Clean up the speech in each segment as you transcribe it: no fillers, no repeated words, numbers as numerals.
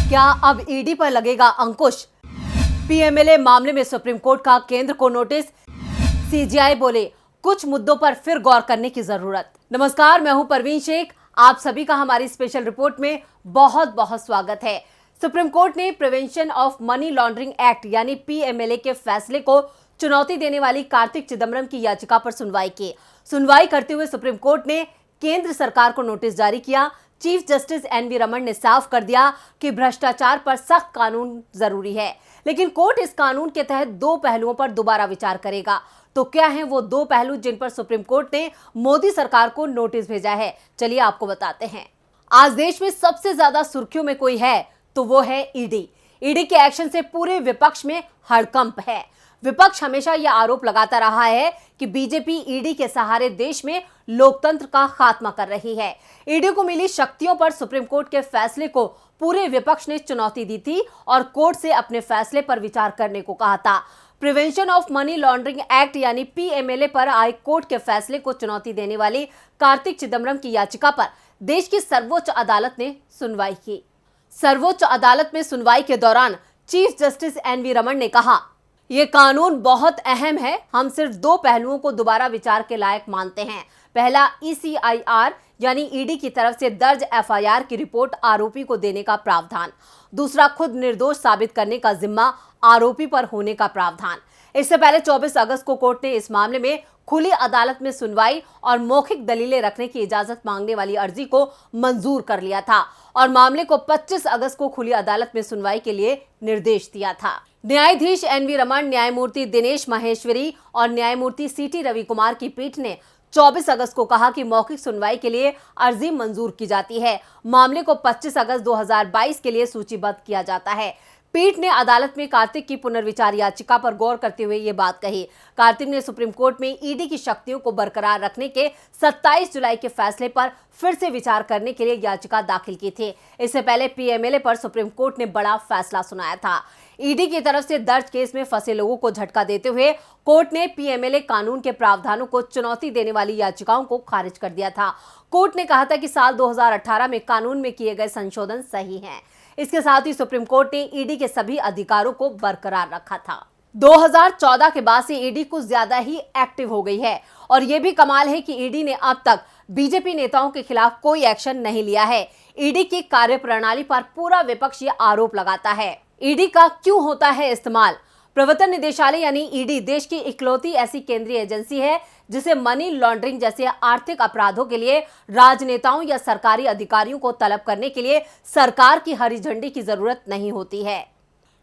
क्या अब ईडी पर लगेगा अंकुश? पीएमएलए मामले में सुप्रीम कोर्ट का केंद्र को नोटिस। सीजेआई बोले कुछ मुद्दों पर फिर गौर करने की जरूरत। नमस्कार, मैं हूं परवीन शेख। आप सभी का हमारी स्पेशल रिपोर्ट में बहुत बहुत स्वागत है। सुप्रीम कोर्ट ने prevention of money laundering act यानी पीएमएलए के फैसले को चुनौती देने वाली कार्तिक चिदम्बरम की याचिका पर सुनवाई की। सुनवाई करते हुए सुप्रीम कोर्ट ने केंद्र सरकार को नोटिस जारी किया। चीफ जस्टिस एनवी रमन ने साफ कर दिया कि भ्रष्टाचार पर सख्त कानून जरूरी है, लेकिन कोर्ट इस कानून के तहत दो पहलुओं पर दोबारा विचार करेगा। तो क्या हैं वो दो पहलू जिन पर सुप्रीम कोर्ट ने मोदी सरकार को नोटिस भेजा है? चलिए आपको बताते हैं। आज देश में सबसे ज्यादा सुर्खियों में कोई है तो वो है ईडी। ईडी के एक्शन से पूरे विपक्ष में हड़कंप है। विपक्ष हमेशा यह आरोप लगाता रहा है कि बीजेपी ईडी के सहारे देश में लोकतंत्र का खात्मा कर रही है। ईडी को मिली शक्तियों पर सुप्रीम कोर्ट के फैसले को पूरे विपक्ष ने चुनौती दी थी और कोर्ट से अपने फैसले पर विचार करने को कहा था। Prevention of money laundering act यानी पीएमएलए पर आए कोर्ट के फैसले को चुनौती देने वाली कार्तिक चिदम्बरम की याचिका पर देश की सर्वोच्च अदालत ने सुनवाई की। सर्वोच्च अदालत में सुनवाई के दौरान चीफ जस्टिस एनवी रमन ने कहा, ये कानून बहुत अहम है। हम सिर्फ दो पहलुओं को दोबारा विचार के लायक मानते हैं। पहला, ईसीआईआर यानी ईडी की तरफ से दर्ज एफआईआर की रिपोर्ट आरोपी को देने का प्रावधान। दूसरा, खुद निर्दोष साबित करने का जिम्मा आरोपी पर होने का प्रावधान। इससे पहले 24 अगस्त को कोर्ट ने इस मामले में खुली अदालत में सुनवाई और मौखिक दलीलें रखने की इजाजत मांगने वाली अर्जी को मंजूर कर लिया था और मामले को 25 अगस्त को खुली अदालत में सुनवाई के लिए निर्देश दिया था। न्यायाधीश एनवी रमन, न्यायमूर्ति दिनेश माहेश्वरी और न्यायमूर्ति सीटी रवि कुमार की पीठ ने 24 अगस्त को कहा कि मौखिक सुनवाई के लिए अर्जी मंजूर की जाती है। मामले को 25 अगस्त 2022 के लिए सूचीबद्ध किया जाता है। पीठ ने अदालत में कार्तिक की पुनर्विचार याचिका पर गौर करते हुए ये बात कही। कार्तिक ने सुप्रीम कोर्ट में ईडी की शक्तियों को बरकरार रखने के 27 जुलाई के फैसले पर फिर से विचार करने के लिए याचिका दाखिल की थी। इससे पहले पीएमएलए पर सुप्रीम कोर्ट ने बड़ा फैसला सुनाया था। ईडी की तरफ से दर्ज केस में फंसे लोगों को झटका देते हुए कोर्ट ने पीएमएलए कानून के प्रावधानों को चुनौती देने वाली याचिकाओं को खारिज कर दिया था। कोर्ट ने कहा था कि साल 2018 में कानून में किए गए संशोधन सही हैं। इसके साथ ही सुप्रीम कोर्ट ने ईडी के सभी अधिकारों को बरकरार रखा था। 2014 के बाद से ईडी कुछ ज्यादा ही एक्टिव हो गई है और यह भी कमाल है कि ईडी ने अब तक बीजेपी नेताओं के खिलाफ कोई एक्शन नहीं लिया है। ईडी की कार्यप्रणाली पर पूरा विपक्ष ये आरोप लगाता है। ईडी का क्यों होता है इस्तेमाल? प्रवर्तन निदेशालय यानी ईडी देश की इकलौती ऐसी केंद्रीय एजेंसी है जिसे मनी लॉन्ड्रिंग जैसे आर्थिक अपराधों के लिए राजनेताओं या सरकारी अधिकारियों को तलब करने के लिए सरकार की हरी झंडी की जरूरत नहीं होती है।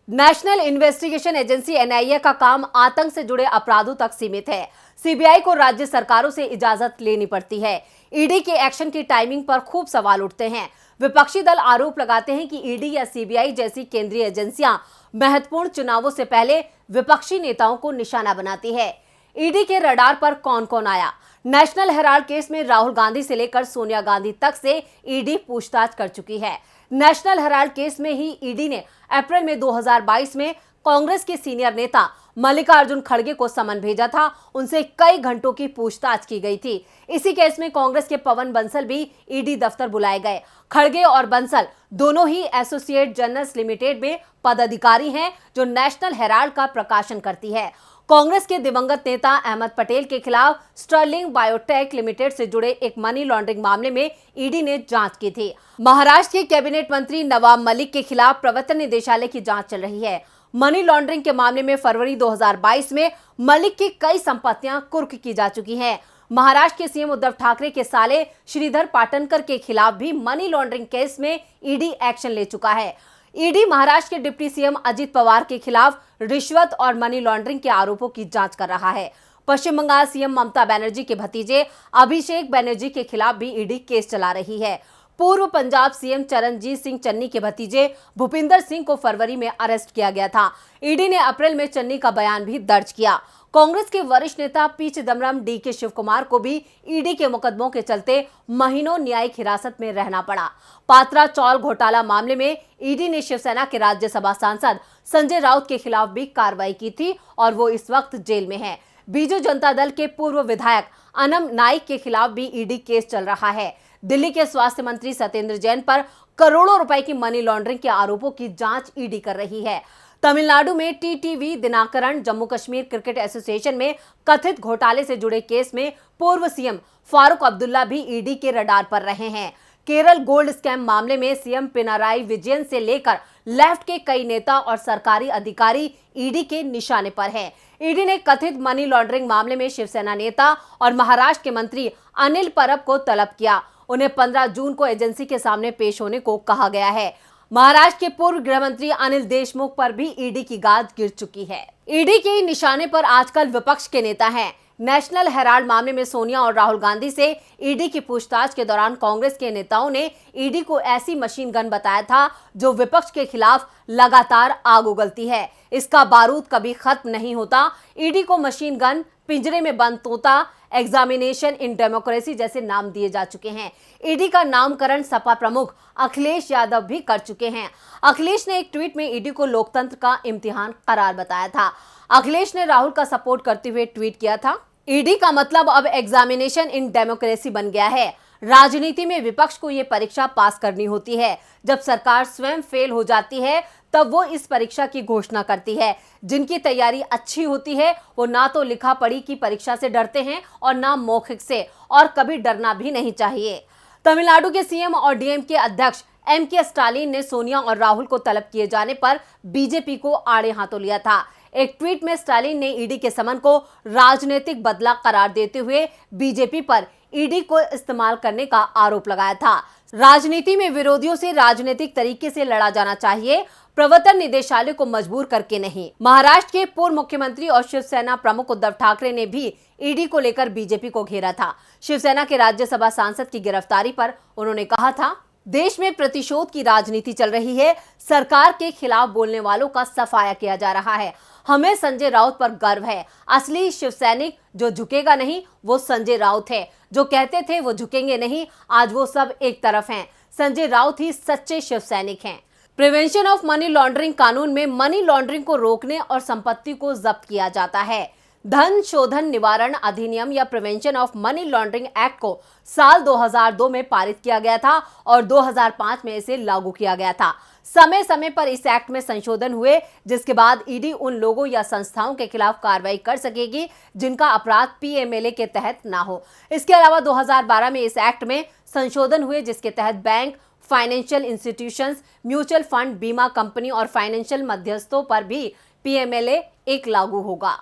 नेशनल इन्वेस्टिगेशन एजेंसी एनआईए का काम आतंक से जुड़े अपराधों तक सीमित है। सीबीआई को राज्य सरकारों से इजाजत लेनी पड़ती है। ईडी के एक्शन की टाइमिंग पर खूब सवाल उठते हैं। विपक्षी दल आरोप लगाते हैं कि ईडी या सीबीआई जैसी केंद्रीय एजेंसियां महत्वपूर्ण चुनावों से पहले विपक्षी नेताओं को निशाना बनाती है। ईडी के रडार पर कौन कौन आया? नेशनल हेराल्ड केस में राहुल गांधी से लेकर सोनिया गांधी तक से ईडी पूछताछ कर चुकी है। नेशनल हेराल्ड केस में ही ईडी ने अप्रैल में 2022 में कांग्रेस के सीनियर नेता मल्लिकार्जुन खड़गे को समन भेजा था। उनसे कई घंटों की पूछताछ की गई थी। इसी केस में कांग्रेस के पवन बंसल भी ईडी दफ्तर बुलाए गए। खड़गे और बंसल दोनों ही एसोसिएट जर्नल्स लिमिटेड में पदाधिकारी हैं जो नेशनल हेराल्ड का प्रकाशन करती है। कांग्रेस के दिवंगत नेता अहमद पटेल के खिलाफ स्टर्लिंग बायोटेक लिमिटेड से जुड़े एक मनी लॉन्ड्रिंग मामले में ईडी ने जांच की थी। महाराष्ट्र के कैबिनेट मंत्री नवाब मलिक के खिलाफ प्रवर्तन निदेशालय की जांच चल रही है। मनी लॉन्ड्रिंग के मामले में फरवरी 2022 में मलिक की कई संपत्तियां कुर्क की जा चुकी हैं। महाराष्ट्र के सीएम उद्धव ठाकरे के साले श्रीधर पाटनकर के खिलाफ भी मनी लॉन्ड्रिंग केस में ईडी एक्शन ले चुका है। ईडी महाराष्ट्र के डिप्टी सीएम अजित पवार के खिलाफ रिश्वत और मनी लॉन्ड्रिंग के आरोपों की जांच कर रहा है। पश्चिम बंगाल सीएम ममता बनर्जी के भतीजे अभिषेक बनर्जी के खिलाफ भी ईडी केस चला रही है। पूर्व पंजाब सीएम चरणजीत सिंह चन्नी के भतीजे भूपिंदर सिंह को फरवरी में अरेस्ट किया गया था। ईडी ने अप्रैल में चन्नी का बयान भी दर्ज किया। कांग्रेस के वरिष्ठ नेता पी चिदम्बरम, डीके शिव कुमार को भी ईडी के मुकदमों के चलते महीनों न्यायिक हिरासत में रहना पड़ा। पात्रा चौल घोटाला मामले में ईडी ने शिवसेना के राज्यसभा सांसद संजय राउत के खिलाफ भी कार्रवाई की थी और वो इस वक्त जेल में है। बीजू जनता दल के पूर्व विधायक अनम नाइक के खिलाफ भी ईडी केस चल रहा है। दिल्ली के स्वास्थ्य मंत्री सत्येंद्र जैन पर करोड़ों रुपए की मनी लॉन्ड्रिंग के आरोपों की जांच ईडी कर रही है। तमिलनाडु में TTV Dinakaran Jammu Kashmir cricket association में कथित घोटाले से जुड़े केस में पूर्व सीएम फारूक अब्दुल्ला भी ईडी के रडार पर रहे हैं। केरल गोल्ड स्कैम मामले में सीएम पिनाराई विजयन से लेकर लेफ्ट के कई नेता और सरकारी अधिकारी ईडी के निशाने पर हैं। ईडी ने कथित मनी लॉन्ड्रिंग मामले में शिवसेना नेता और महाराष्ट्र के मंत्री अनिल परब को तलब किया। उन्हें 15 जून को एजेंसी के सामने पेश होने को कहा गया है। महाराष्ट्र के पूर्व गृह मंत्री अनिल देशमुख पर भी ईडी की गाज गिर चुकी है। ईडी के निशाने पर आजकल विपक्ष के नेता हैं। नेशनल हेराल्ड मामले में सोनिया और राहुल गांधी से ईडी की पूछताछ के दौरान कांग्रेस के नेताओं ने ईडी को ऐसी मशीन गन बताया था जो विपक्ष के खिलाफ लगातार आग उगलती है। इसका बारूद कभी खत्म नहीं होता। ईडी को मशीन गन, पिंजरे में बंद तोता, एग्जामिनेशन इन डेमोक्रेसी जैसे नाम दिए जा चुके हैं। ईडी का नामकरण सपा प्रमुख अखिलेश यादव भी कर चुके हैं। अखिलेश ने एक ट्वीट में ईडी को लोकतंत्र का इम्तिहान करार बताया था। अखिलेश ने राहुल का सपोर्ट करते हुए ट्वीट किया था, ईडी का मतलब अब एग्जामिनेशन इन डेमोक्रेसी बन गया है। राजनीति में विपक्ष को ये परीक्षा पास करनी होती है। जब सरकार स्वयं फेल हो जाती है तब वो इस परीक्षा की घोषणा करती है। जिनकी तैयारी अच्छी होती है वो ना तो लिखा पढ़ी की परीक्षा से डरते हैं और ना मौखिक से, और कभी डरना भी नहीं चाहिए। तमिलनाडु के सीएम और डीएम के अध्यक्ष एम.के. स्टालिन ने सोनिया और राहुल को तलब किए जाने पर बीजेपी को आड़े हाथों लिया था। एक ट्वीट में स्टालिन ने ईडी के समन को राजनीतिक बदला करार देते हुए बीजेपी पर ईडी को इस्तेमाल करने का आरोप लगाया था। राजनीति में विरोधियों से राजनीतिक तरीके से लड़ा जाना चाहिए, प्रवर्तन निदेशालय को मजबूर करके नहीं। महाराष्ट्र के पूर्व मुख्यमंत्री और शिवसेना प्रमुख उद्धव ठाकरे ने भी ईडी को लेकर बीजेपी को घेरा था। शिवसेना के राज्यसभा सांसद की गिरफ्तारी पर उन्होंने कहा था, देश में प्रतिशोध की राजनीति चल रही है। सरकार के खिलाफ बोलने वालों का सफाया किया जा रहा है। हमें संजय राउत पर गर्व है। असली शिवसैनिक जो झुकेगा नहीं वो संजय राउत है। जो कहते थे वो झुकेंगे नहीं, आज वो सब एक तरफ हैं। संजय राउत ही सच्चे शिवसैनिक हैं। प्रिवेंशन ऑफ मनी लॉन्ड्रिंग कानून में मनी लॉन्ड्रिंग को रोकने और संपत्ति को जब्त किया जाता है। धन शोधन निवारण अधिनियम या prevention of money laundering act को साल 2002 में पारित किया गया था और 2005 में इसे लागू किया गया था। समय समय पर इस एक्ट में संशोधन हुए, जिसके बाद ईडी उन लोगों या संस्थाओं के खिलाफ कार्रवाई कर सकेगी जिनका अपराध पीएमएलए के तहत ना हो। इसके अलावा 2012 में इस एक्ट में संशोधन हुए, जिसके तहत bank, financial institutions, mutual fund, बीमा कंपनी और फाइनेंशियल मध्यस्थों पर भी पीएमएलए एक लागू होगा।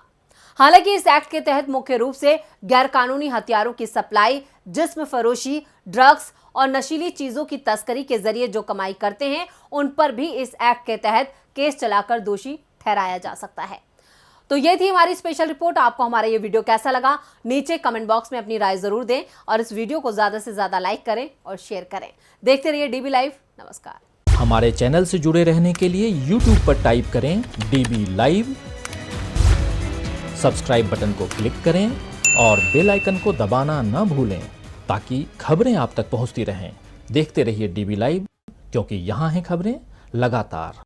हालांकि इस एक्ट के तहत मुख्य रूप से गैरकानूनी हथियारों की सप्लाई, जिस्म फरोशी, ड्रग्स और नशीली चीजों की तस्करी के जरिए जो कमाई करते हैं उन पर भी इस एक्ट के तहत केस चलाकर दोषी ठहराया जा सकता है। तो ये थी हमारी स्पेशल रिपोर्ट। आपको हमारा ये वीडियो कैसा लगा नीचे कमेंट बॉक्स में अपनी राय जरूर दें और इस वीडियो को ज्यादा से ज्यादा लाइक करें और शेयर करें। देखते रहिए डीबी लाइव। नमस्कार। हमारे चैनल से जुड़े रहने के लिए YouTube पर टाइप करें डीबी लाइव, सब्सक्राइब बटन को क्लिक करें और बेल आइकन को दबाना न भूलें ताकि खबरें आप तक पहुंचती रहें। देखते रहिए डीबी लाइव, क्योंकि यहाँ हैं खबरें लगातार।